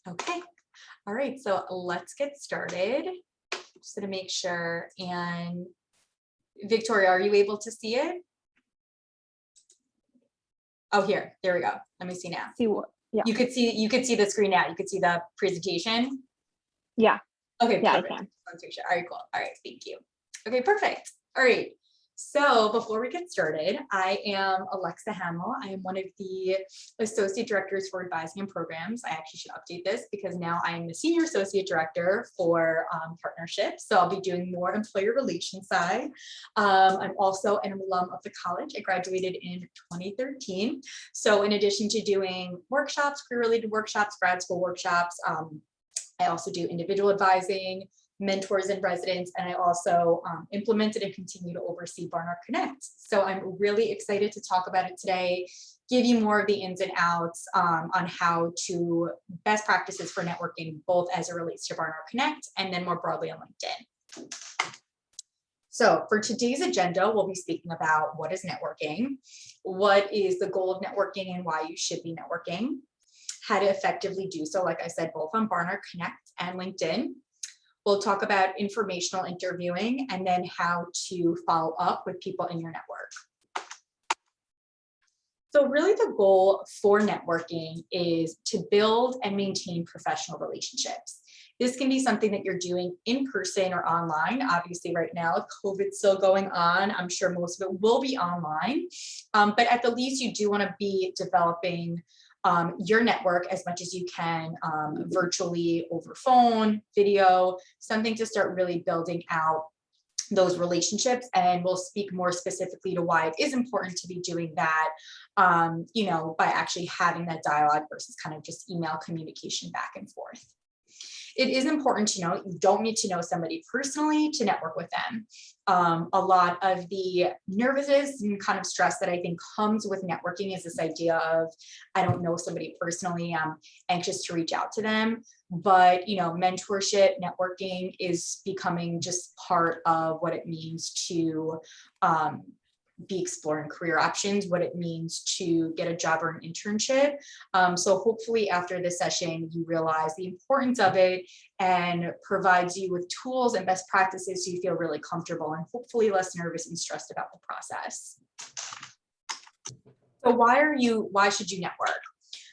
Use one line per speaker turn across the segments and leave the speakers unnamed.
Okay, all right, so let's get started. Just gonna make sure. And Victoria, are you able to see it? Oh, there we go. Let me see now.
See what? Yeah.
You could see the screen now. You could see the presentation.
Yeah.
Okay,
Yeah,
perfect.
I can.
Let's make sure. All right, cool. All right, thank you. Okay, perfect. All right. So before we get started, I am Alexa Hamill. I am one of the associate directors for advising and programs. I actually should update this because now I am the senior associate director for partnerships. So I'll be doing more employer relations side. I'm also an alum of the college. I graduated in 2013. So in addition to doing workshops, career-related workshops, grad school workshops, I also do individual advising, mentors in residence, and I also implemented and continue to oversee Barnard Connect. So I'm really excited to talk about it today, give you more of the ins and outs on how to best practices for networking, both as it relates to Barnard Connect and then more broadly on LinkedIn. So for today's agenda, we'll be speaking about what is networking, what is the goal of networking and why you should be networking, how to effectively do so, like I said, both on Barnard Connect and LinkedIn. We'll talk about informational interviewing and then how to follow up with people in your network. So really the goal for networking is to build and maintain professional relationships. This can be something that you're doing in person or online. Obviously right now, COVID's still going on. I'm sure most of it will be online, but at the least you do want to be developing your network as much as you can virtually over phone, video, something to start really building out those relationships. And we'll speak more specifically to why it is important to be doing that, by actually having that dialogue versus kind of just email communication back and forth. It is important to know you don't need to know somebody personally to network with them. A lot of the nervousness and kind of stress that I think comes with networking is this idea of, I don't know somebody personally, I'm anxious to reach out to them. But, mentorship, networking is becoming just part of what it means to be exploring career options, what it means to get a job or an internship. So hopefully after this session, you realize the importance of it and provides you with tools and best practices so you feel really comfortable and hopefully less nervous and stressed about the process. So why should you network?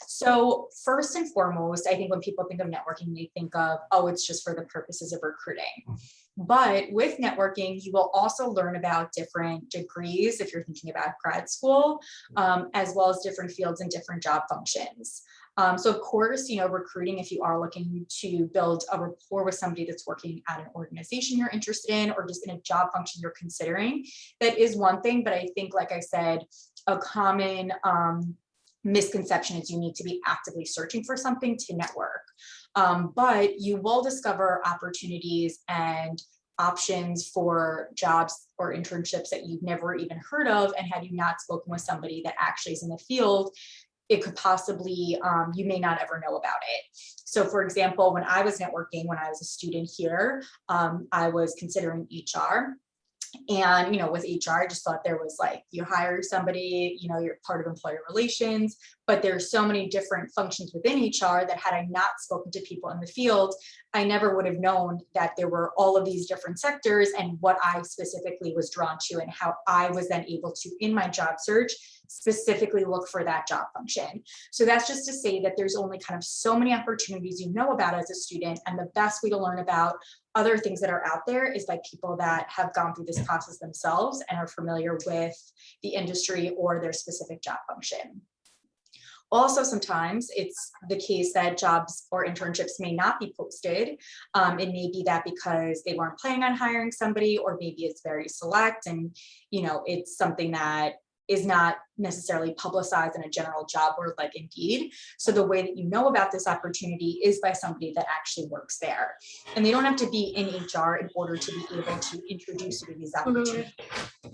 So first and foremost, I think when people think of networking, they think of, oh, it's just for the purposes of recruiting. But with networking, you will also learn about different degrees if you're thinking about grad school, as well as different fields and different job functions. So of course, recruiting, if you are looking to build a rapport with somebody that's working at an organization you're interested in or just in a job function you're considering, that is one thing. But I think, like I said, a common misconception is you need to be actively searching for something to network. But you will discover opportunities and options for jobs or internships that you've never even heard of. And had you not spoken with somebody that actually is in the field, it could possibly, you may not ever know about it. So for example, when I was networking, when I was a student here, I was considering HR. And, with HR, I just thought there was like, you hire somebody, you're part of employer relations, but there's so many different functions within HR that had I not spoken to people in the field, I never would have known that there were all of these different sectors and what I specifically was drawn to and how I was then able to, in my job search, specifically look for that job function. So that's just to say that there's only kind of so many opportunities you know about as a student, and the best way to learn about other things that are out there is by people that have gone through this process themselves and are familiar with the industry or their specific job function. Also, sometimes it's the case that jobs or internships may not be posted. It may be that because they weren't planning on hiring somebody, or maybe it's very select and, it's something that is not necessarily publicized in a general job board like Indeed. So the way that you know about this opportunity is by somebody that actually works there. And they don't have to be in HR in order to be able to introduce you to these opportunities.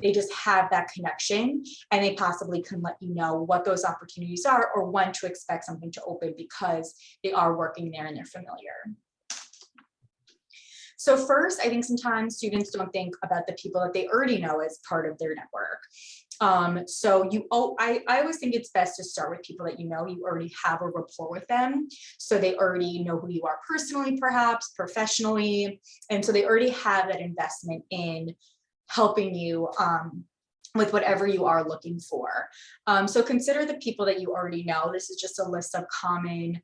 They just have that connection, and they possibly can let you know what those opportunities are or when to expect something to open because they are working there and they're familiar. So first, I think sometimes students don't think about the people that they already know as part of their network. So I always think it's best to start with people that you already have a rapport with them. So they already know who you are personally, perhaps professionally. And so they already have that investment in helping you with whatever you are looking for. So consider the people that you already know. This is just a list of common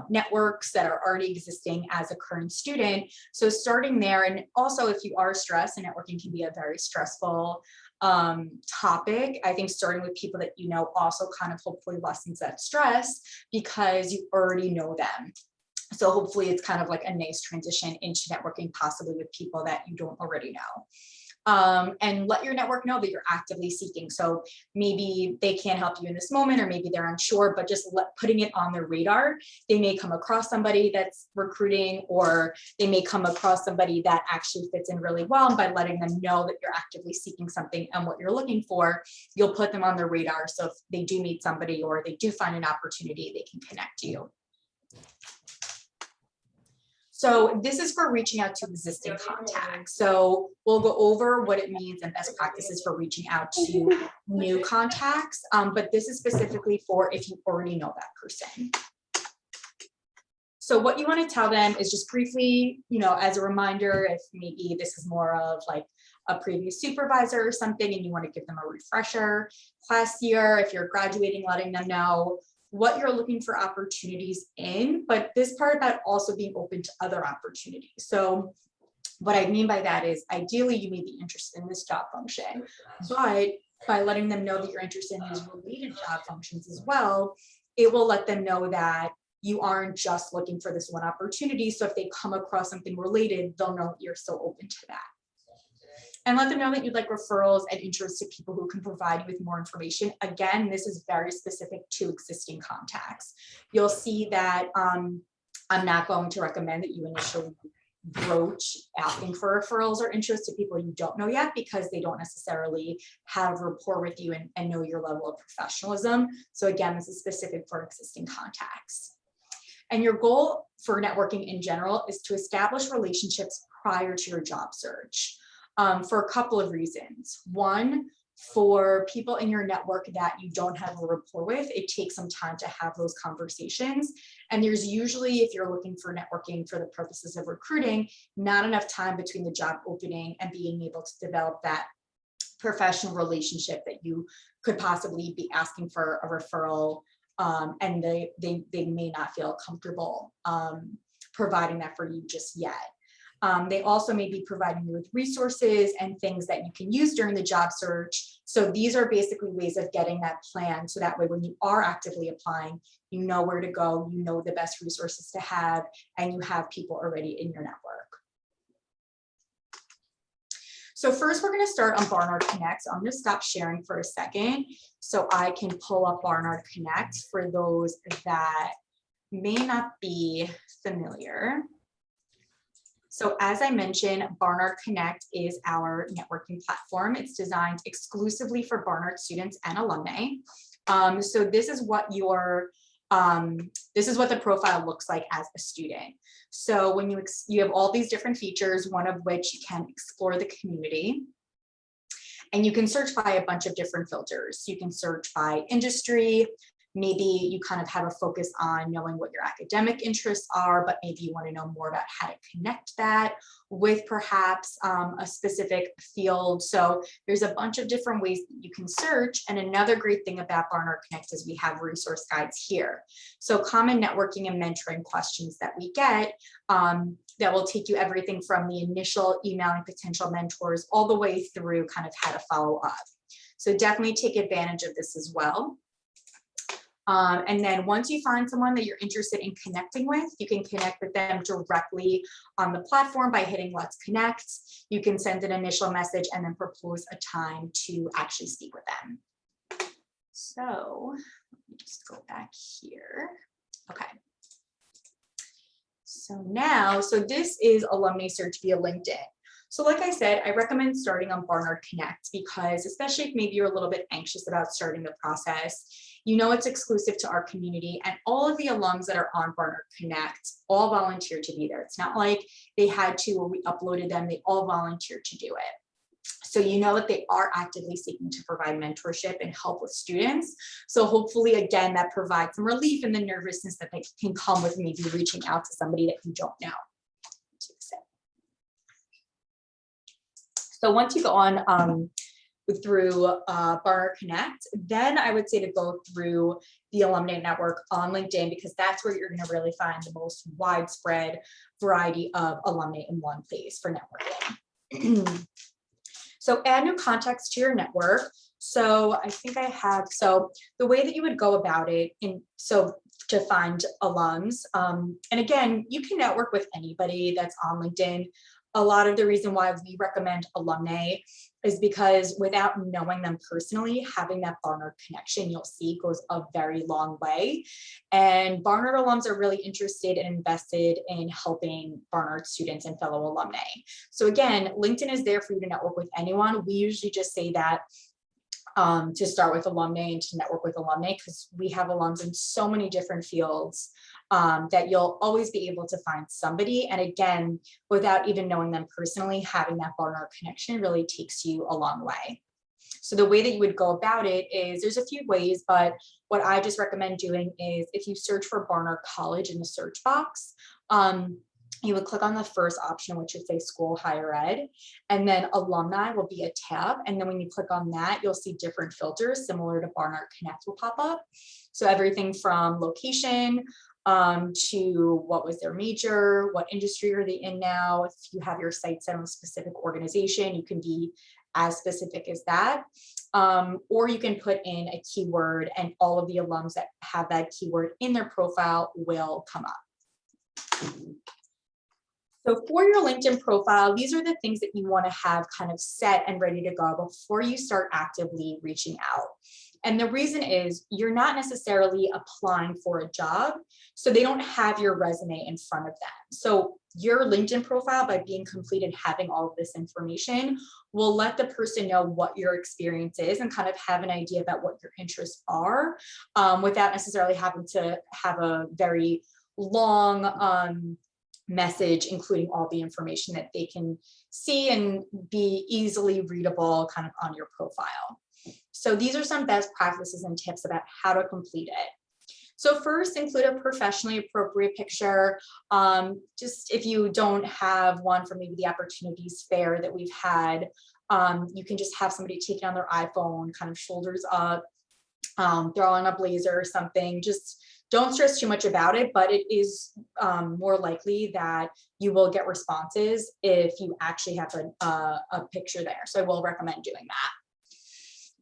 networks that are already existing as a current student. So starting there, and also if you are stressed, and networking can be a very stressful topic, I think starting with people that you know also kind of hopefully lessens that stress because you already know them. So hopefully it's kind of like a nice transition into networking, possibly with people that you don't already know. And let your network know that you're actively seeking. So maybe they can't help you in this moment, or maybe they're unsure, but just putting it on their radar. They may come across somebody that's recruiting, or they may come across somebody that actually fits in really well. And by letting them know that you're actively seeking something and what you're looking for, you'll put them on their radar. So if they do meet somebody or they do find an opportunity, they can connect to you. So this is for reaching out to existing contacts. So we'll go over what it means and best practices for reaching out to new contacts, but this is specifically for if you already know that person. So what you want to tell them is just briefly, as a reminder, if maybe this is more of like a previous supervisor or something and you want to give them a refresher. Class year, if you're graduating, letting them know what you're looking for opportunities in, but this part about also being open to other opportunities. So what I mean by that is ideally you may be interested in this job function, but by letting them know that you're interested in these related job functions as well, it will let them know that you aren't just looking for this one opportunity. So if they come across something related, they'll know you're still open to that. And let them know that you'd like referrals and interested people who can provide you with more information. Again, this is very specific to existing contacts. You'll see that I'm not going to recommend that you initially broach asking for referrals or interest to people you don't know yet, because they don't necessarily have rapport with you and know your level of professionalism. So again, this is specific for existing contacts. And your goal for networking in general is to establish relationships prior to your job search. For a couple of reasons. One, for people in your network that you don't have a rapport with, it takes some time to have those conversations. And there's usually, if you're looking for networking for the purposes of recruiting, not enough time between the job opening and being able to develop that professional relationship that you could possibly be asking for a referral, and they may not feel comfortable providing that for you just yet. They also may be providing you with resources and things that you can use during the job search. So these are basically ways of getting that plan. So that way, when you are actively applying, you know where to go, you know the best resources to have, and you have people already in your network. So first, we're going to start on Barnard Connect. So I'm going to stop sharing for a second so I can pull up Barnard Connect for those that may not be familiar. So as I mentioned, Barnard Connect is our networking platform. It's designed exclusively for Barnard students and alumni. So this is what the profile looks like as a student. So when you have all these different features, one of which you can explore the community. And you can search by a bunch of different filters. You can search by industry. Maybe you kind of have a focus on knowing what your academic interests are, but maybe you want to know more about how to connect that with perhaps a specific field. So there's a bunch of different ways that you can search. And another great thing about Barnard Connect is we have resource guides here. So common networking and mentoring questions that we get that will take you everything from the initial emailing potential mentors all the way through kind of how to follow up. So definitely take advantage of this as well. And then once you find someone that you're interested in connecting with, you can connect with them directly on the platform by hitting Let's Connect. You can send an initial message and then propose a time to actually speak with them. So let me just go back here. Okay. So this is alumni search via LinkedIn. So like I said, I recommend starting on Barnard Connect because especially if maybe you're a little bit anxious about starting the process, you know it's exclusive to our community, and all of the alums that are on Barnard Connect all volunteered to be there. It's not like they had to or we uploaded them, they all volunteered to do it. So you know that they are actively seeking to provide mentorship and help with students. So hopefully, again, that provides some relief in the nervousness that they can come with maybe reaching out to somebody that you don't know. So once you go on through Barnard Connect, then I would say to go through the Alumnae Network on LinkedIn, because that's where you're going to really find the most widespread variety of alumni in one place for networking. So add new contacts to your network. So I think I have, so the way that you would go about it to find alums, and again, you can network with anybody that's on LinkedIn. A lot of the reason why we recommend Alumnae is because without knowing them personally, having that Barnard connection, you'll see, goes a very long way. And Barnard alums are really interested and invested in helping Barnard students and fellow alumni. So again, LinkedIn is there for you to network with anyone. We usually just say that to start with Alumnae and to network with Alumnae, because we have alums in so many different fields that you'll always be able to find somebody. And again, without even knowing them personally, having that Barnard connection really takes you a long way. So the way that you would go about it is, there's a few ways, but what I just recommend doing is if you search for Barnard College in the search box, you would click on the first option, which is say school higher ed, and then alumni will be a tab. And then when you click on that, you'll see different filters similar to Barnard Connect will pop up. So everything from location to what was their major, what industry are they in now. If you have your site set on a specific organization, you can be as specific as that. Or you can put in a keyword and all of the alums that have that keyword in their profile will come up. So for your LinkedIn profile, these are the things that you want to have kind of set and ready to go before you start actively reaching out. And the reason is you're not necessarily applying for a job, so they don't have your resume in front of them. So your LinkedIn profile, by being complete and having all of this information, will let the person know what your experience is and kind of have an idea about what your interests are, without necessarily having to have a very long message, including all the information that they can see and be easily readable kind of on your profile. So these are some best practices and tips about how to complete it. So first, include a professionally appropriate picture. Just if you don't have one for maybe the opportunities fair that we've had, you can just have somebody take it on their iPhone, kind of shoulders up, throw on a blazer or something. Just don't stress too much about it, but it is more likely that you will get responses if you actually have a picture there. So I will recommend doing that.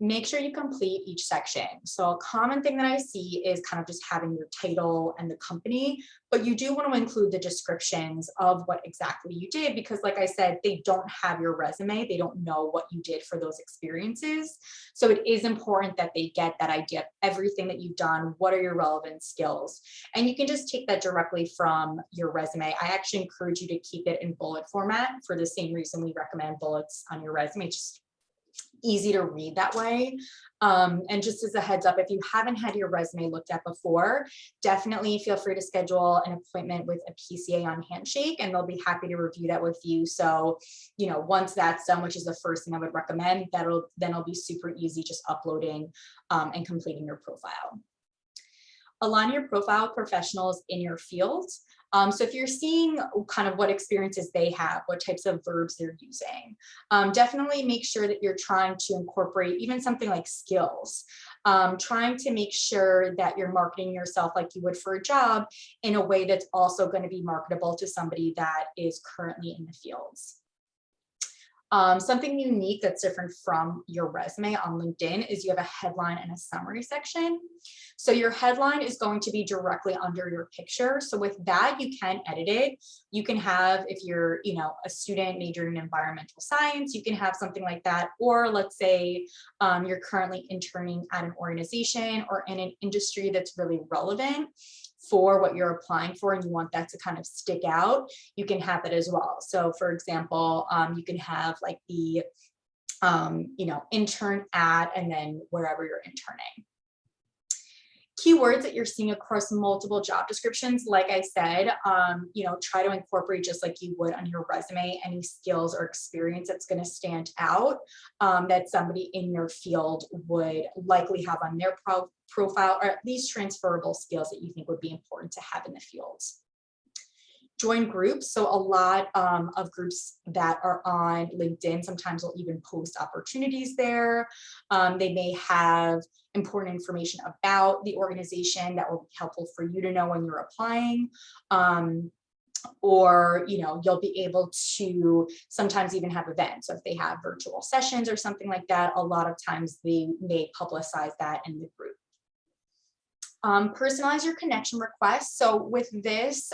Make sure you complete each section. So a common thing that I see is kind of just having your title and the company, but you do want to include the descriptions of what exactly you did, because like I said, they don't have your resume. They don't know what you did for those experiences. So it is important that they get that idea of everything that you've done. What are your relevant skills? And you can just take that directly from your resume. I actually encourage you to keep it in bullet format for the same reason we recommend bullets on your resume. Just easy to read that way. And just as a heads up, if you haven't had your resume looked at before, definitely feel free to schedule an appointment with a PCA on Handshake, and they'll be happy to review that with you. So, you know, once that's done, which is the first thing I would recommend, then it'll be super easy just uploading and completing your profile. Align your profile with professionals in your field. So if you're seeing kind of what experiences they have, what types of verbs they're using, definitely make sure that you're trying to incorporate even something like skills, trying to make sure that you're marketing yourself like you would for a job in a way that's also going to be marketable to somebody that is currently in the fields. Something unique that's different from your resume on LinkedIn is you have a headline and a summary section. So your headline is going to be directly under your picture. So with that, you can edit it. You can have, if you're, you know, a student majoring in environmental science, you can have something like that. Or let's say you're currently interning at an organization or in an industry that's really relevant for what you're applying for, and you want that to kind of stick out, you can have it as well. So for example, you can have like the, you know, intern at, and then wherever you're interning. Keywords that you're seeing across multiple job descriptions, like I said, try to incorporate, just like you would on your resume, any skills or experience that's going to stand out that somebody in your field would likely have on their profile, or at least transferable skills that you think would be important to have in the field. Join groups. So a lot of groups that are on LinkedIn sometimes will even post opportunities there. They may have important information about the organization that will be helpful for you to know when you're applying. Or you'll be able to sometimes even have events. So if they have virtual sessions or something like that, a lot of times they may publicize that in the group. Personalize your connection requests. So with this,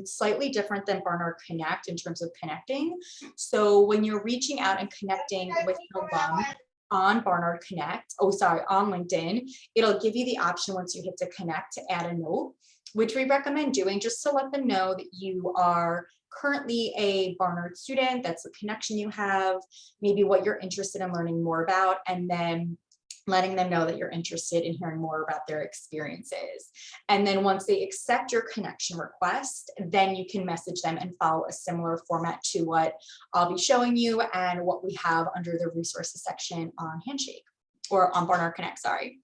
slightly different than Barnard Connect in terms of connecting. So when you're reaching out and connecting with an alum on Barnard Connect, on LinkedIn, it'll give you the option once you hit to connect to add a note, which we recommend doing just to let them know that you are currently a Barnard student. That's the connection you have, maybe what you're interested in learning more about, and then letting them know that you're interested in hearing more about their experiences. And then once they accept your connection request, then you can message them and follow a similar format to what I'll be showing you and what we have under the resources section on Handshake, or on Barnard Connect, sorry.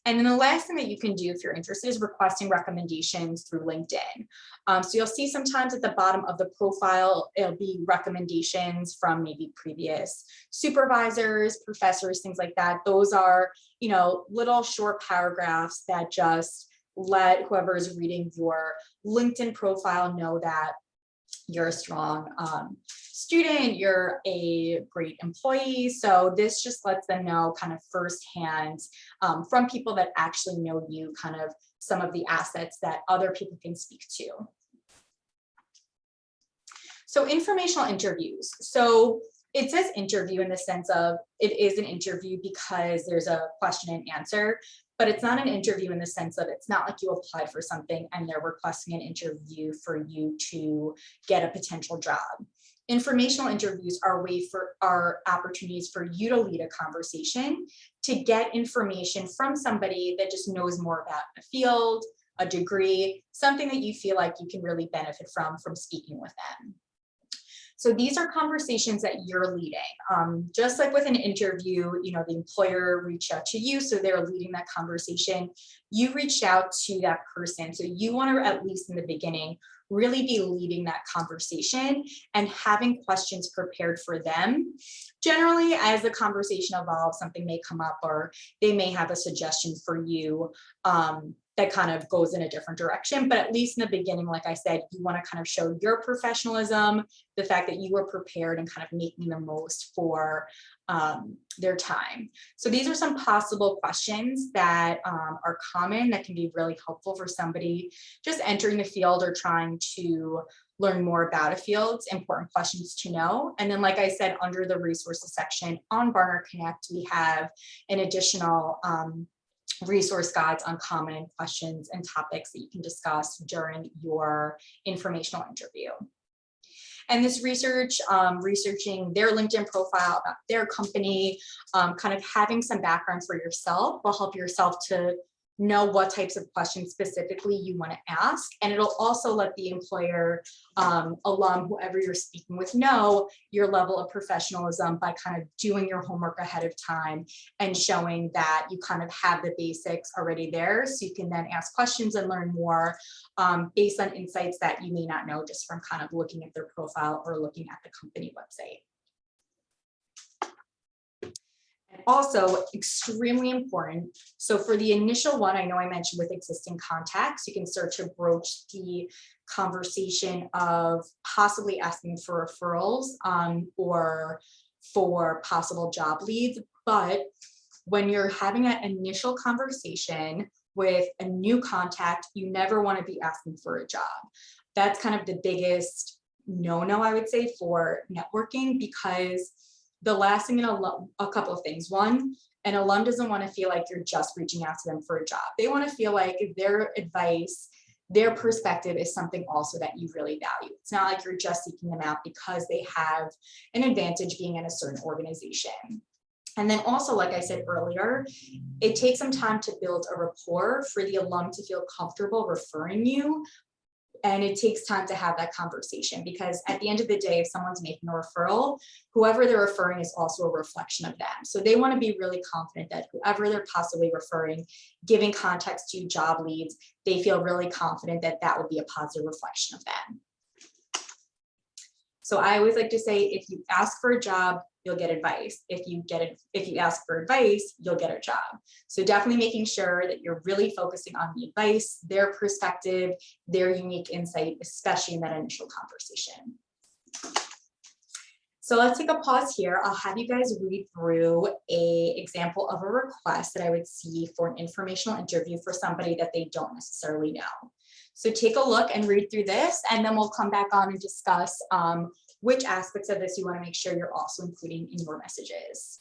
And then the last thing that you can do if you're interested is requesting recommendations through LinkedIn. So you'll see sometimes at the bottom of the profile, it'll be recommendations from maybe previous supervisors, professors, things like that. Those are, little short paragraphs that just let whoever is reading your LinkedIn profile know that you're a strong student, you're a great employee. So this just lets them know kind of firsthand from people that actually know you, kind of some of the assets that other people can speak to. So informational interviews. So it says interview in the sense of it is an interview because there's a question and answer, but it's not an interview in the sense of it's not like you applied for something and they're requesting an interview for you to get a potential job. Informational interviews are opportunities for you to lead a conversation, to get information from somebody that just knows more about a field, a degree, something that you feel like you can really benefit from speaking with them. So these are conversations that you're leading. Just like with an interview, the employer reached out to you, so they're leading that conversation. You reached out to that person. So you want to, at least in the beginning, really be leading that conversation and having questions prepared for them. Generally, as the conversation evolves, something may come up or they may have a suggestion for you that kind of goes in a different direction. But at least in the beginning, like I said, you want to kind of show your professionalism, the fact that you were prepared and kind of making the most for their time. So these are some possible questions that are common that can be really helpful for somebody just entering the field or trying to learn more about a field, important questions to know. And then, like I said, under the resources section on Barnard Connect, we have an additional resource guides on common questions and topics that you can discuss during your informational interview. And this research, researching their LinkedIn profile, about their company, kind of having some background for yourself will help yourself to know what types of questions specifically you want to ask. And it'll also let the employer, alum, whoever you're speaking with, know your level of professionalism by kind of doing your homework ahead of time and showing that you kind of have the basics already there. So you can then ask questions and learn more based on insights that you may not know just from kind of looking at their profile or looking at the company website. Also extremely important. So for the initial one, I know I mentioned with existing contacts, you can start to broach the conversation of possibly asking for referrals or for possible job leads. But when you're having that initial conversation with a new contact, you never want to be asking for a job. That's kind of the biggest no-no, I would say, for networking, because the last thing a couple of things. One, an alum doesn't want to feel like you're just reaching out to them for a job. They want to feel like their advice, their perspective is something also that you really value. It's not like you're just seeking them out because they have an advantage being in a certain organization. And then also, like I said earlier, it takes some time to build a rapport for the alum to feel comfortable referring you. And it takes time to have that conversation, because at the end of the day, if someone's making a referral, whoever they're referring is also a reflection of them. So they want to be really confident that whoever they're possibly referring, giving context to job leads, they feel really confident that that would be a positive reflection of them. So I always like to say, if you ask for a job, you'll get advice. If you ask for advice, you'll get a job. So definitely making sure that you're really focusing on the advice, their perspective, their unique insight, especially in that initial conversation. So let's take a pause here. I'll have you guys read through an example of a request that I would see for an informational interview for somebody that they don't necessarily know. So take a look and read through this, and then we'll come back on and discuss which aspects of this you want to make sure you're also including in your messages.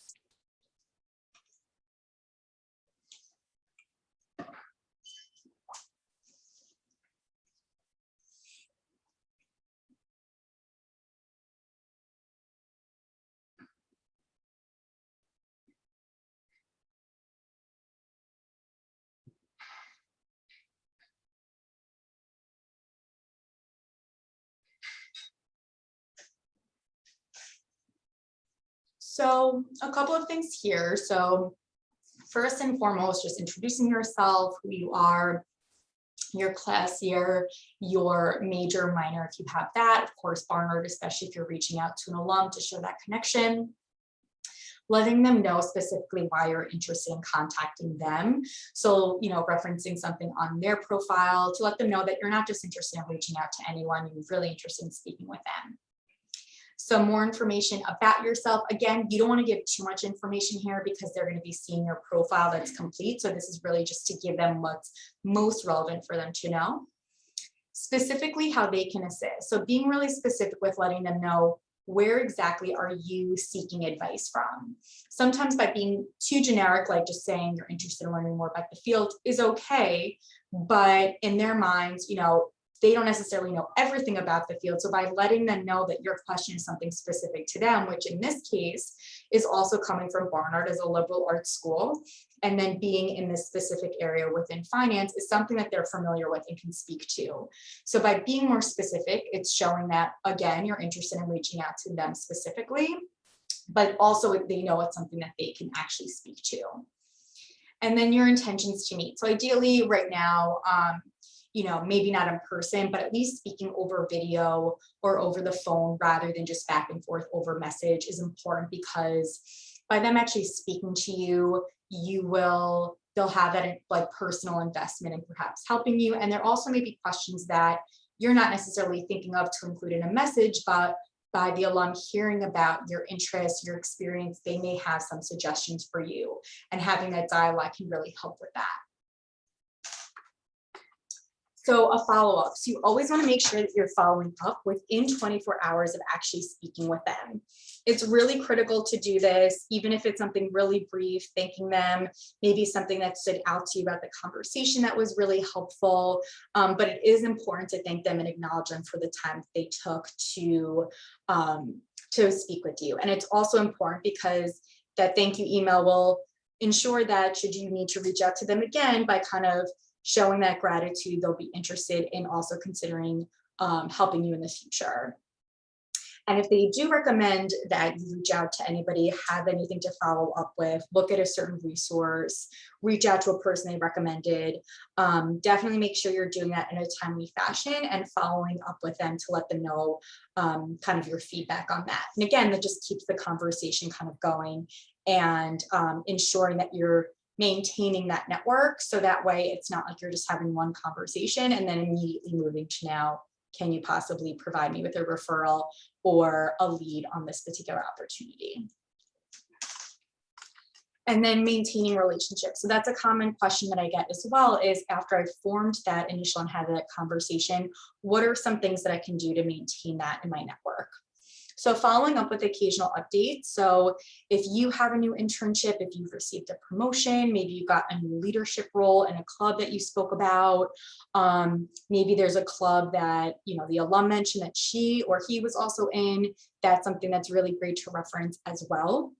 So a couple of things here. So first and foremost, just introducing yourself, who you are, your class year, your major, minor, if you have that. Of course, Barnard, especially if you're reaching out to an alum to show that connection. Letting them know specifically why you're interested in contacting them. So, referencing something on their profile to let them know that you're not just interested in reaching out to anyone, you're really interested in speaking with them. Some more information about yourself. Again, you don't want to give too much information here because they're going to be seeing your profile that's complete. So this is really just to give them what's most relevant for them to know. Specifically, how they can assist. So being really specific with letting them know, where exactly are you seeking advice from? Sometimes by being too generic, like just saying you're interested in learning more about the field is okay, but in their minds, they don't necessarily know everything about the field. So by letting them know that your question is something specific to them, which in this case is also coming from Barnard as a liberal arts school, and then being in this specific area within finance is something that they're familiar with and can speak to. So by being more specific, it's showing that, again, you're interested in reaching out to them specifically, but also they know it's something that they can actually speak to. And then your intentions to meet. So ideally right now, maybe not in person, but at least speaking over video or over the phone rather than just back and forth over message is important, because by them actually speaking to you, they'll have that like personal investment in perhaps helping you. And there also may be questions that you're not necessarily thinking of to include in a message, but by the alum hearing about your interests, your experience, they may have some suggestions for you, and having that dialogue can really help with that. So a follow-up. So you always want to make sure that you're following up within 24 hours of actually speaking with them. It's really critical to do this, even if it's something really brief, thanking them, maybe something that stood out to you about the conversation that was really helpful. But it is important to thank them and acknowledge them for the time that they took to speak with you. And it's also important because that thank you email will ensure that should you need to reach out to them again, by kind of showing that gratitude, they'll be interested in also considering helping you in the future. And if they do recommend that you reach out to anybody, have anything to follow up with, look at a certain resource, reach out to a person they recommended, definitely make sure you're doing that in a timely fashion and following up with them to let them know kind of your feedback on that. And again, that just keeps the conversation kind of going and ensuring that you're maintaining that network. So that way it's not like you're just having one conversation and then immediately moving to now, can you possibly provide me with a referral or a lead on this particular opportunity? And then maintaining relationships. So that's a common question that I get as well, is after I've formed that initial and had that conversation, what are some things that I can do to maintain that in my network? So following up with occasional updates. So if you have a new internship, if you've received a promotion, maybe you got a new leadership role in a club that you spoke about. Maybe there's a club that, the alum mentioned that she or he was also in. That's something that's really great to reference as well.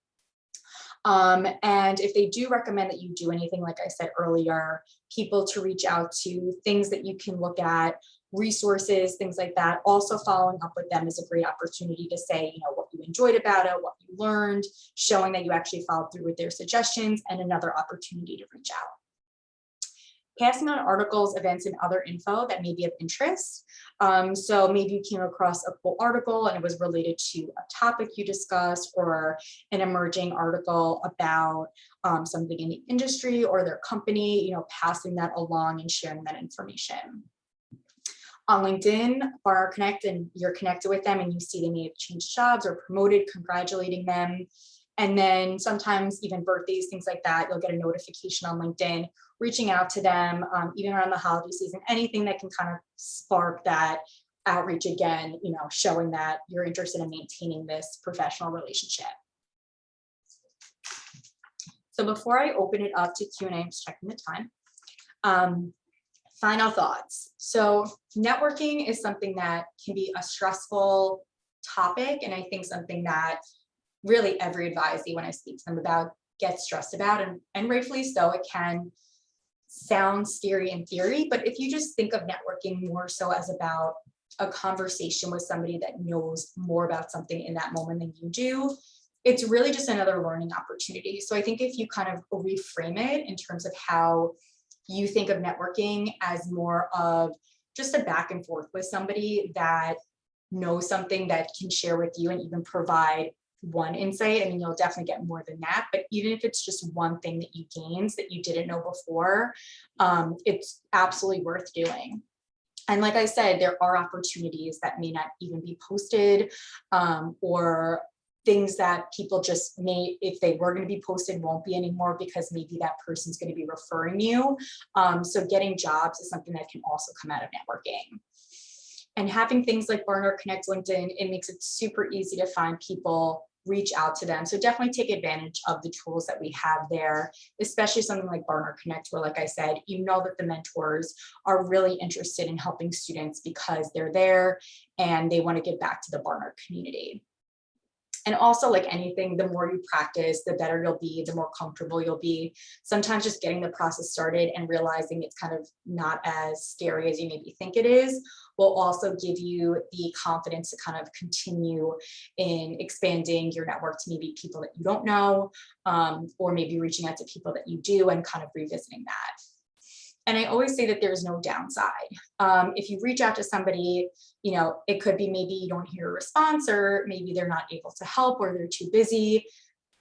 And if they do recommend that you do anything, like I said earlier, people to reach out to, things that you can look at, resources, things like that. Also following up with them is a great opportunity to say, you know, what you enjoyed about it, what you learned, showing that you actually followed through with their suggestions, and another opportunity to reach out. Passing on articles, events, and other info that may be of interest. So maybe you came across a cool article and it was related to a topic you discussed, or an emerging article about something in the industry or their company, you know, passing that along and sharing that information. On LinkedIn, Barnard Connect, and you're connected with them and you see they may have changed jobs or promoted, congratulating them. And then sometimes even birthdays, things like that, you'll get a notification on LinkedIn, reaching out to them, even around the holiday season, anything that can kind of spark that outreach again, you know, showing that you're interested in maintaining this professional relationship. So before I open it up to Q&A, I'm just checking the time. Final thoughts. So networking is something that can be a stressful topic, and I think something that really every advisee, when I speak to them about, gets stressed about, and rightfully so. It can sound scary in theory, but if you just think of networking more so as about a conversation with somebody that knows more about something in that moment than you do, it's really just another learning opportunity. So I think if you kind of reframe it in terms of how you think of networking as more of just a back and forth with somebody that knows something that can share with you and even provide one insight. I mean, you'll definitely get more than that, but even if it's just one thing that you gained that you didn't know before, it's absolutely worth doing. And like I said, there are opportunities that may not even be posted, or things that people just may, if they were going to be posted, won't be anymore because maybe that person's going to be referring you. So getting jobs is something that can also come out of networking. And having things like Barnard Connect, LinkedIn, it makes it super easy to find people, reach out to them. So definitely take advantage of the tools that we have there, especially something like Barnard Connect, where, like I said, you know that the mentors are really interested in helping students because they're there and they want to give back to the Barnard community. And also, like anything, the more you practice, the better you'll be, the more comfortable you'll be. Sometimes just getting the process started and realizing it's kind of not as scary as you maybe think it is will also give you the confidence to kind of continue in expanding your network to maybe people that you don't know, or maybe reaching out to people that you do and kind of revisiting that. And I always say that there's no downside. If you reach out to somebody, you know, it could be maybe you don't hear a response, or maybe they're not able to help, or they're too busy,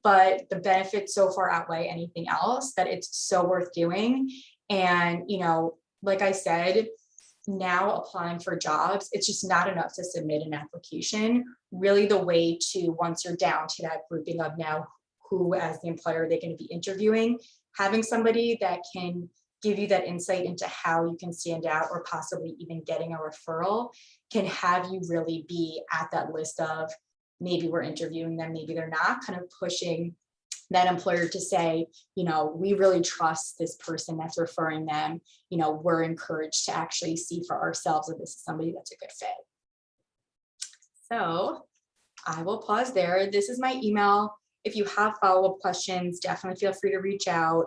but the benefits so far outweigh anything else that it's so worth doing. And, you know, like I said, now applying for jobs, it's just not enough to submit an application. Really the way to, once you're down to that grouping of now who as the employer are they going to be interviewing, having somebody that can give you that insight into how you can stand out, or possibly even getting a referral, can have you really be at that list of maybe we're interviewing them, maybe they're not, kind of pushing that employer to say, you know, we really trust this person that's referring them. You know, we're encouraged to actually see for ourselves if this is somebody that's a good fit. So I will pause there. This is my email. If you have follow-up questions, definitely feel free to reach out.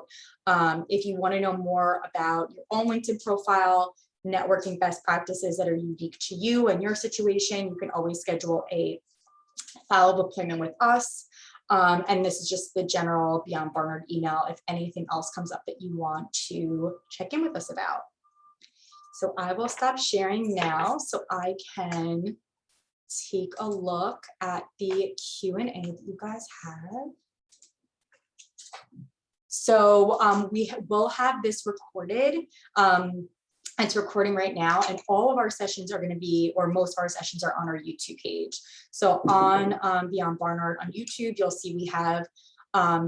If you want to know more about your own LinkedIn profile, networking best practices that are unique to you and your situation, you can always schedule a follow-up appointment with us. And this is just the general Beyond Barnard email if anything else comes up that you want to check in with us about. So I will stop sharing now so I can take a look at the Q&A that you guys have. So we will have this recorded. It's recording right now, and all of our sessions are going to be, or most of our sessions are on our YouTube page. So on Beyond Barnard on YouTube, you'll see we have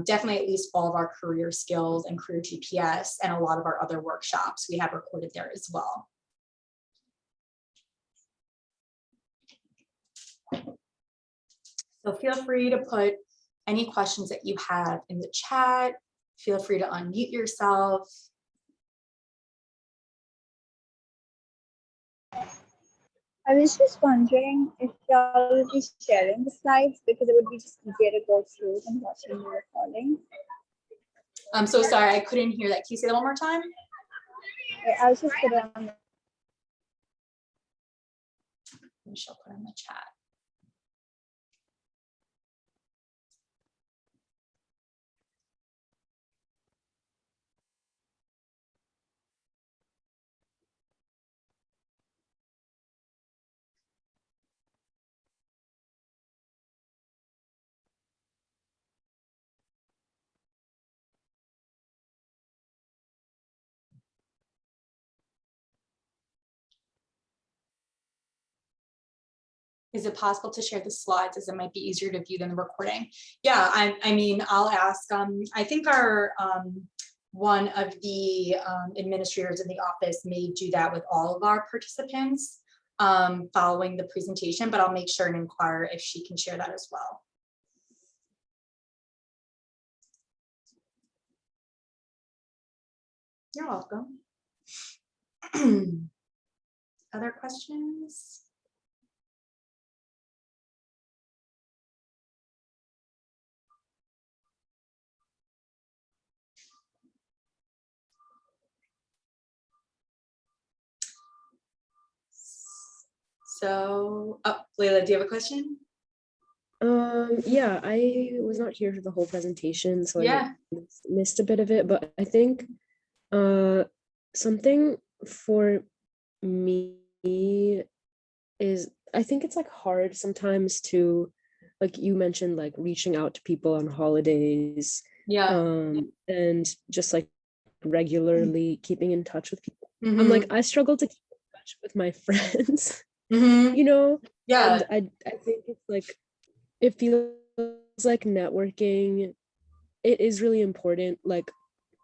definitely at least all of our career skills and career GPS, and a lot of our other workshops we have recorded there as well. So feel free to put any questions that you have in the chat. Feel free to unmute yourself.
I was just wondering if y'all would be sharing the slides, because it would be just easier to go through than watching the recording.
I'm so sorry, I couldn't hear that. Can you say that one more time?
I was just put it on the
Michelle put in the chat. Is it possible to share the slides as it might be easier to view than the recording? Yeah, I mean, I'll ask, I think our, one of the administrators in the office may do that with all of our participants following the presentation, but I'll make sure and inquire if she can share that as well. You're welcome. Other questions? So, oh, Layla, do you have a question?
Yeah, I was not here for the whole presentation, so
Yeah.
I missed a bit of it, but I think something for me is, I think it's like hard sometimes to, like you mentioned, like reaching out to people on holidays,
Yeah.
and just like regularly keeping in touch with people.
Mhm.
I'm like, I struggle to keep in touch with my friends,
Mhm.
you know?
Yeah.
And I think it's like, it feels like networking, it is really important, like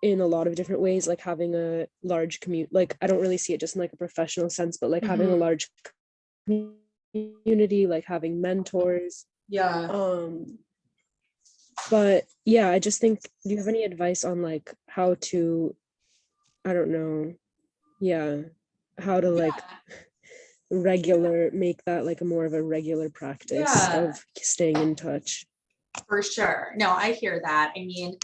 in a lot of different ways, like having a large community, like I don't really see it just in like a professional sense, but like having a
Mhm.
large community, like having mentors.
Yeah.
But yeah, I just think, do you have any advice on like how to, I don't know, yeah, how to like make that like a more of a regular practice
Yeah.
of staying in touch?
For sure. No, I hear that. I mean,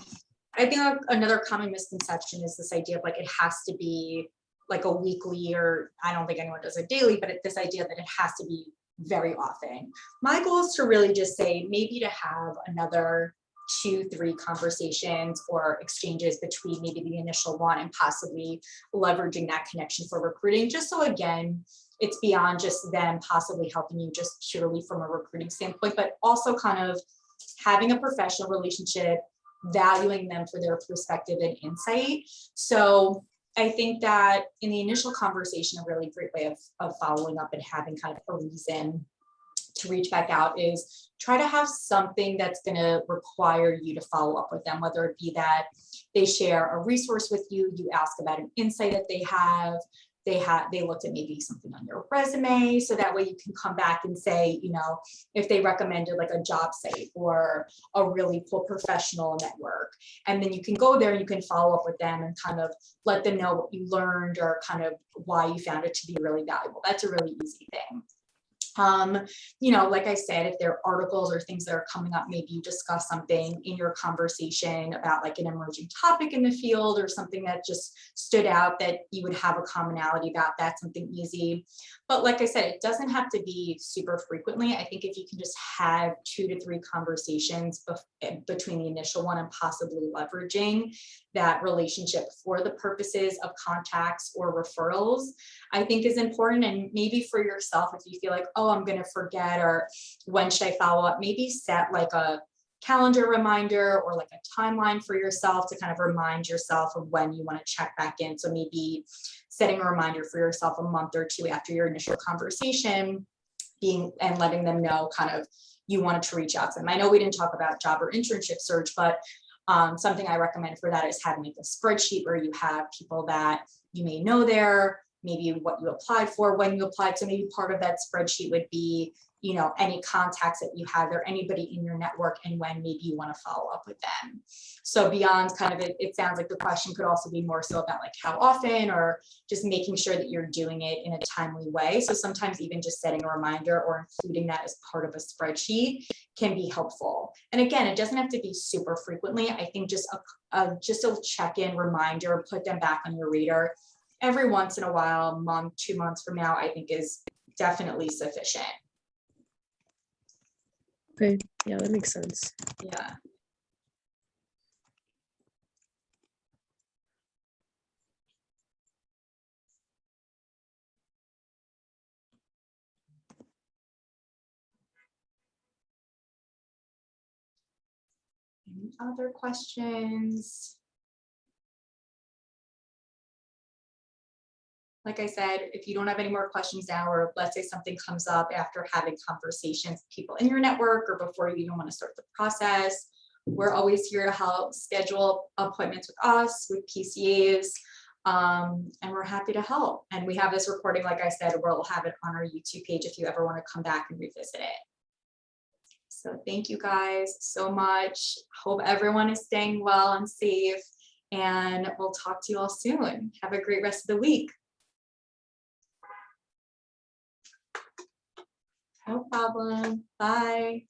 I think another common misconception is this idea of like it has to be like a weekly, or I don't think anyone does it daily, but this idea that it has to be very often. My goal is to really just say maybe to have another 2-3 conversations or exchanges between maybe the initial one and possibly leveraging that connection for recruiting, just so again, it's beyond just them possibly helping you just purely from a recruiting standpoint, but also kind of having a professional relationship, valuing them for their perspective and insight. So I think that in the initial conversation, a really great way of following up and having kind of a reason to reach back out is try to have something that's going to require you to follow up with them, whether it be that they share a resource with you, you ask about an insight that they looked at maybe something on your resume, so that way you can come back and say, you know, if they recommended like a job site or a really cool professional network, and then you can go there and you can follow up with them and kind of let them know what you learned or kind of why you found it to be really valuable. That's a really easy thing. You know, like I said, if there are articles or things that are coming up, maybe you discuss something in your conversation about like an emerging topic in the field or something that just stood out that you would have a commonality about. That's something easy. But like I said, it doesn't have to be super frequently. I think if you can just have 2 to 3 conversations between the initial one and possibly leveraging that relationship for the purposes of contacts or referrals, I think is important. And maybe for yourself, if you feel like, oh, I'm going to forget, or when should I follow up, maybe set like a calendar reminder or like a timeline for yourself to kind of remind yourself of when you want to check back in. So maybe setting a reminder for yourself a month or 2 after your initial conversation, and letting them know kind of you wanted to reach out to them. I know we didn't talk about job or internship search, but something I recommend for that is having like a spreadsheet where you have people that you may know there, maybe what you applied for, when you applied. So maybe part of that spreadsheet would be, any contacts that you have or anybody in your network, and when maybe you want to follow up with them. So beyond kind of it sounds like the question could also be more so about like how often, or just making sure that you're doing it in a timely way. So sometimes even just setting a reminder or including that as part of a spreadsheet can be helpful. And again, it doesn't have to be super frequently. I think just a check-in reminder, put them back on your radar every once in a while, a month, 2 months from now, I think is definitely sufficient.
Okay, yeah, that makes sense.
Yeah. Any other questions? Like I said, if you don't have any more questions now, or let's say something comes up after having conversations with people in your network or before you even want to start the process, we're always here to help schedule appointments with us, with PCAs, and we're happy to help. And we have this recording, like I said, we'll have it on our YouTube page if you ever want to come back and revisit it. So thank you guys so much. Hope everyone is staying well and safe, and we'll talk to you all soon. Have a great rest of the week. No problem. Bye.